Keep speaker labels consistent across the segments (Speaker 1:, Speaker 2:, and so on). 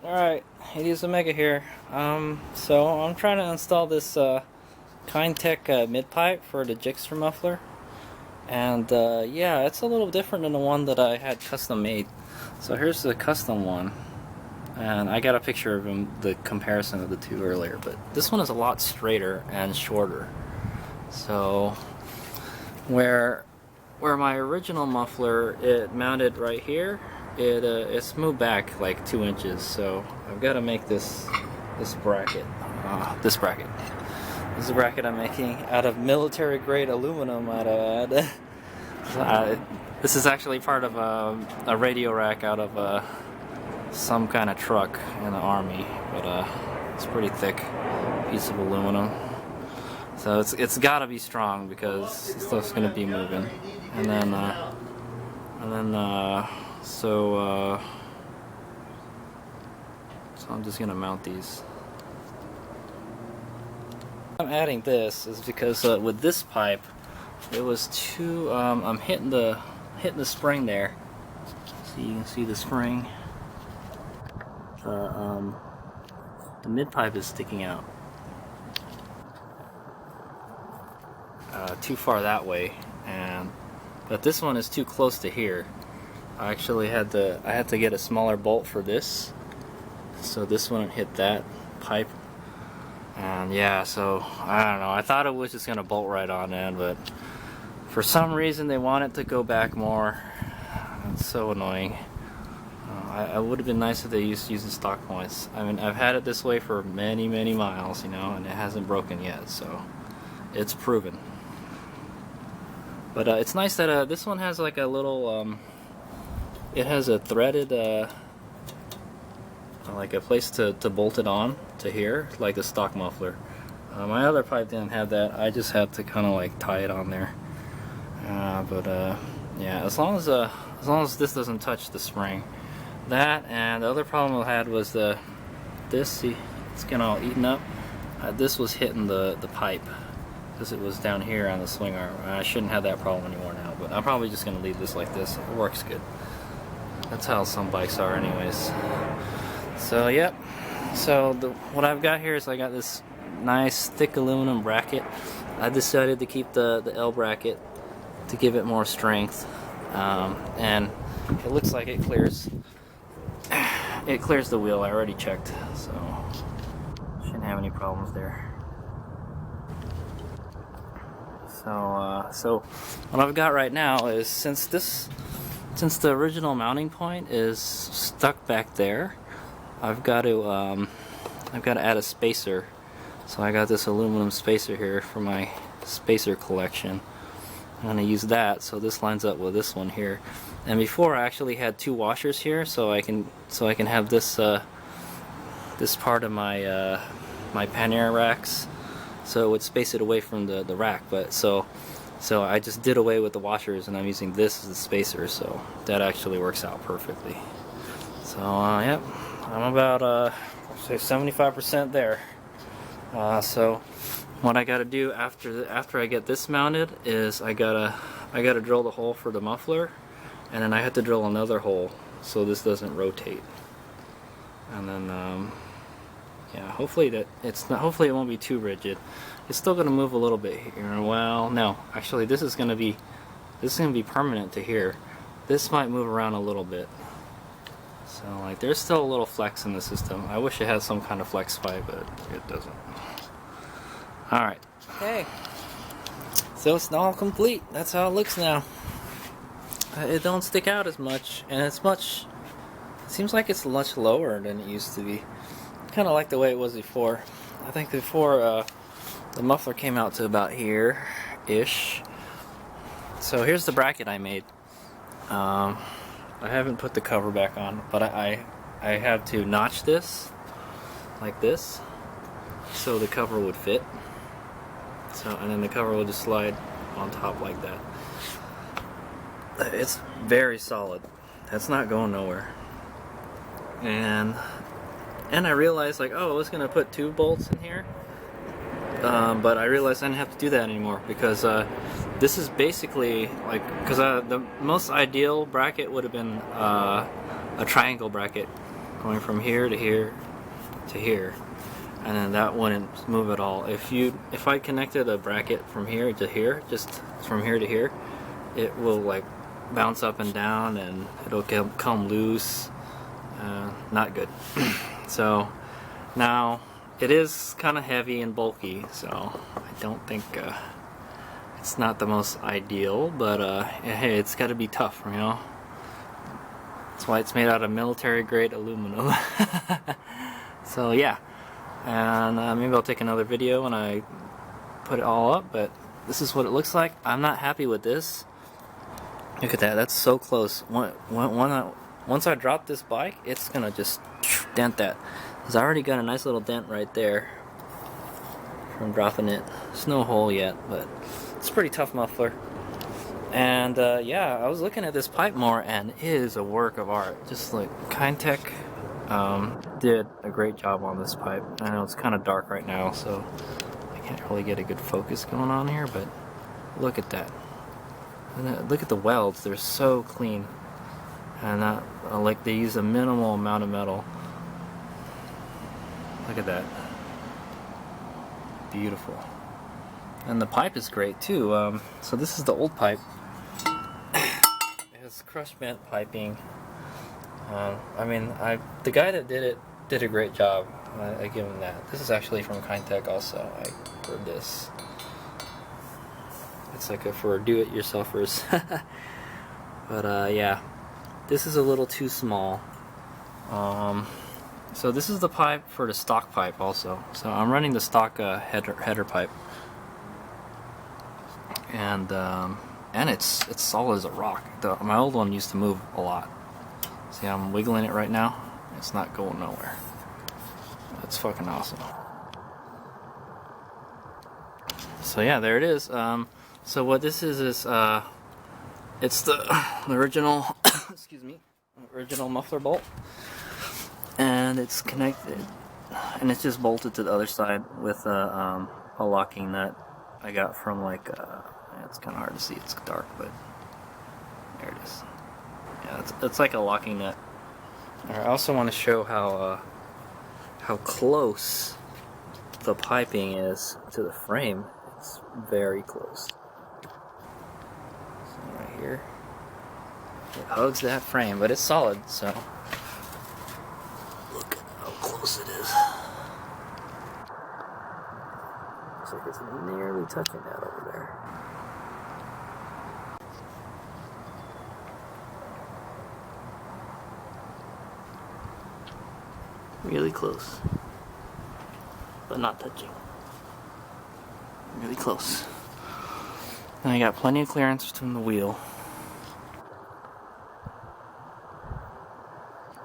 Speaker 1: Alright, it is Omega here. So I'm trying to install this Keintech Midpipe for the Gixxer muffler. And yeah, it's a little different than the one that I had custom made. So here's the custom one. And I got a picture of the comparison of the two earlier. But this one is a lot straighter and shorter. So where my original muffler, it mounted right here, it's moved back like 2 inches, so I've got to make this bracket. This is a bracket I'm making out of military grade aluminum. This is actually part of a radio rack out of some kind of truck in the army, but it's a pretty thick piece of aluminum. So it's got to be strong because stuff's gonna be moving, so I'm just gonna mount these. I'm adding this is because with this pipe, it was too. I'm hitting the spring there, so you can see the spring. The mid pipe is sticking out too far that way, but this one is too close to here. I actually had to get a smaller bolt for this, so this wouldn't hit that pipe. And yeah, so I don't know. I thought it was just gonna bolt right on in, but for some reason they want it to go back more. It's so annoying. I would have been nice if they used the stock points. I mean, I've had it this way for many miles, you know, and it hasn't broken yet, so it's proven. But it's nice that this one has like a little, it has a threaded, like a place to bolt it on to here, like the stock muffler. My other pipe didn't have that. I just had to kind of like tie it on there. Yeah, as long as this doesn't touch the spring. That, and the other problem I had was this. See, it's getting all eaten up. This was hitting the pipe because it was down here on the swing arm. I shouldn't have that problem anymore now, but I'm probably just going to leave this like this. It works good. That's how some bikes are anyways. So yep, so what I've got here is I got this nice thick aluminum bracket. I decided to keep the L bracket to give it more strength, and it looks like it clears the wheel. I already checked, so shouldn't have any problems there. So what I've got right now is, since the original mounting point is stuck back there, I've got to add a spacer. So I got this aluminum spacer here for my spacer collection. I'm gonna use that, so this lines up with this one here. And before I actually had 2 washers here, so I can have this this part of my my pannier racks, so it would space it away from the rack. But so I just did away with the washers, and I'm using this as the spacer, so that actually works out perfectly. So yep, I'm about say 75% there. So what I gotta do after I get this mounted is I gotta drill the hole for the muffler, and then I have to drill another hole so this doesn't rotate. And then yeah, hopefully it won't be too rigid. It's still gonna move a little bit here. Well, no, actually this is gonna be permanent to here. This might move around a little bit. So like there's still a little flex in the system. I wish it had some kind of flex pipe, but it doesn't. Alright. Okay. So it's all complete. That's how it looks now. It don't stick out as much, and it seems like it's much lower than it used to be. Kind of like the way it was before. I think before the muffler came out to about here-ish. So here's the bracket I made. I haven't put the cover back on, but I have to notch this like this so the cover would fit. So, and then the cover will just slide on top like that. It's very solid. That's not going nowhere. And I realized, like, oh, I was gonna put 2 bolts in here, but I realized I didn't have to do that anymore, because this is basically like, because the most ideal bracket would have been a triangle bracket, going from here to here to here, and then that wouldn't move at all. If I connected a bracket from here to here, just from here to here, it will like bounce up and down, and it'll come loose. Not good. So now it is kind of heavy and bulky, so I don't think it's not the most ideal, but hey, it's got to be tough, you know. That's why it's made out of military grade aluminum. So yeah, and maybe I'll take another video when I put it all up, but this is what it looks like. I'm not happy with this. Look at that, that's so close. Once I drop this bike, it's gonna just dent that. It's already got a nice little dent right there from dropping it. There's no hole yet, but it's a pretty tough muffler. And yeah, I was looking at this pipe more, and it is a work of art. Just like Keintech did a great job on this pipe. I know it's kind of dark right now, so I can't really get a good focus going on here, but look at that. And look at the welds, they're so clean. And like they use a minimal amount of metal. Look at that. Beautiful. And the pipe is great too. So this is the old pipe. It has crush bent piping. I mean, the guy that did it did a great job. I give him that. This is actually from Keintech also. I heard this. It's like for do-it-yourselfers. But yeah, this is a little too small. So this is the pipe for the stock pipe also. So I'm running the stock header pipe, and it's solid as a rock. My old one used to move a lot. See, I'm wiggling it right now. It's not going nowhere. It's fucking awesome. So yeah, there it is. So what this is it's the original excuse me, original muffler bolt, and it's connected, and it's just bolted to the other side with a locking nut I got from like it's kind of hard to see, it's dark, but there it is. Yeah, it's like a locking nut. I also want to show how close the piping is to the frame. It's very close. So right here, it hugs that frame, but it's solid, so look at how close it is. Looks like it's nearly touching that over there. Really close, but not touching. Really close. And I got plenty of clearance between the wheel.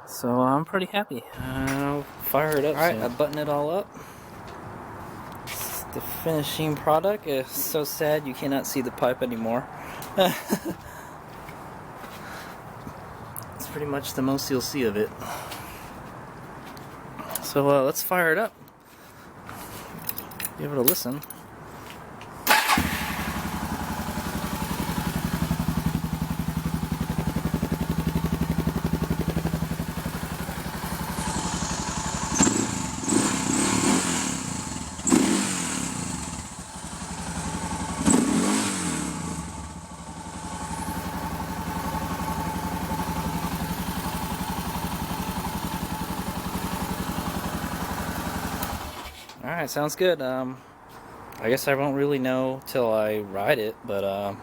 Speaker 1: So I'm pretty happy. I'll fire it up. Alright, I button it all up. It's the finishing product. It's so sad you cannot see the pipe anymore. It's pretty much the most you'll see of it. So let's fire it up. Give it a listen. Alright, sounds good. I guess I won't really know till I ride it, but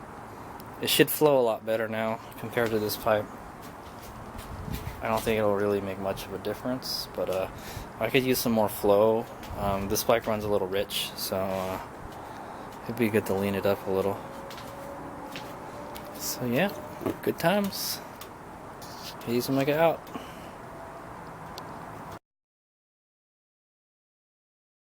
Speaker 1: it should flow a lot better now compared to this pipe. I don't think it'll really make much of a difference, but I could use some more flow. This pipe runs a little rich, so it'd be good to lean it up a little. So yeah, good times. He's gonna make it out.